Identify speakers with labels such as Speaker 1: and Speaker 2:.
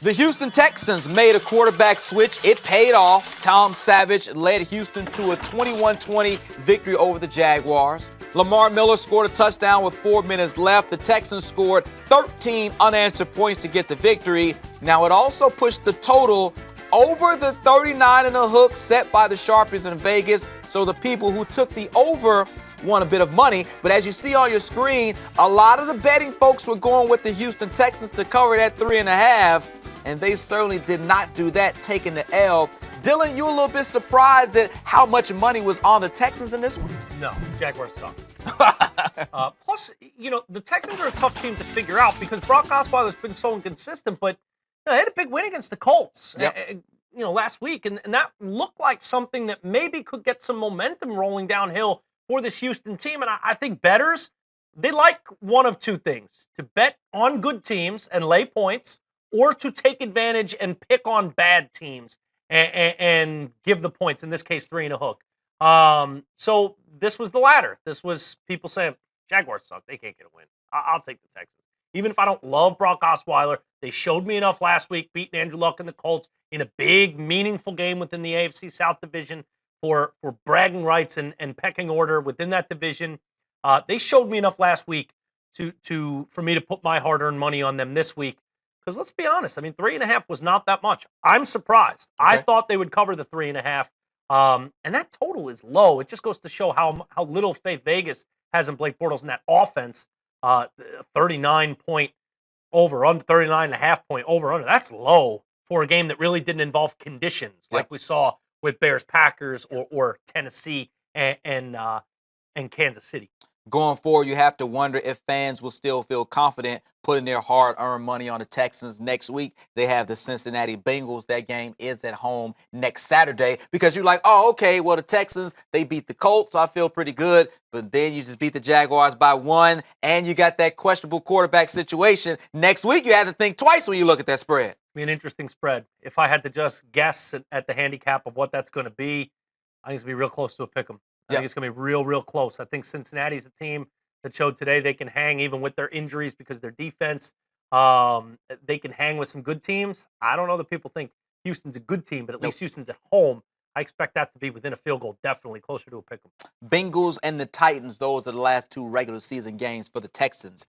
Speaker 1: The Houston Texans made a quarterback switch. It paid off. Tom Savage led Houston to a 21-20 victory over the Jaguars. Lamar Miller scored a touchdown with 4 minutes left. The Texans scored 13 unanswered points to get the victory. Now, it also pushed the total over the 39 and a hook set by the Sharpies in Vegas. So the people who took the over won a bit of money. But as you see on your screen, a lot of the betting folks were going with the Houston Texans to cover that 3.5. And they certainly did not do that, taking the L. Dylan, you a little bit surprised at how much money was on the Texans in this one?
Speaker 2: No, Jaguars suck. Plus, the Texans are a tough team to figure out because Brock Osweiler's been so inconsistent, but they had a big win against the Colts, last week, and that looked like something that maybe could get some momentum rolling downhill for this Houston team. And I think bettors, they like one of two things: to bet on good teams and lay points, or to take advantage and pick on bad teams and give the points, in this case, 3 and a hook. So this was the latter. This was people saying, Jaguars suck. They can't get a win. I'll take the Texans. Even if I don't love Brock Osweiler, they showed me enough last week, beating Andrew Luck and the Colts in a big, meaningful game within the AFC South division for bragging rights and pecking order within that division. They showed me enough last week for me to put my hard-earned money on them this week. Because let's be honest, 3.5 was not that much. I'm surprised. Okay. I thought they would cover the 3.5. And that total is low. It just goes to show how little faith Vegas has in Blake Bortles in that offense. 39-point over, under 39.5-point over, under. That's low for a game that really didn't involve conditions like we saw with Bears, Packers, or Tennessee and Kansas City.
Speaker 1: Going forward, you have to wonder if fans will still feel confident putting their hard-earned money on the Texans next week. They have the Cincinnati Bengals. That game is at home next Saturday because you're like, oh, okay, well, the Texans, they beat the Colts, so I feel pretty good. But then you just beat the Jaguars by 1, and you got that questionable quarterback situation. Next week, you have to think twice when you look at that spread.
Speaker 2: It'll be an interesting spread. If I had to just guess at the handicap of what that's going to be, I think it's going to be real close to a pick 'em. I think it's going to be real, real close. I think Cincinnati's a team that showed today they can hang even with their injuries because their defense, they can hang with some good teams. I don't know that people think Houston's a good team, but at least Houston's at home. I expect that to be within a field goal, definitely closer to a pick 'em.
Speaker 1: Bengals and the Titans, those are the last 2 regular season games for the Texans.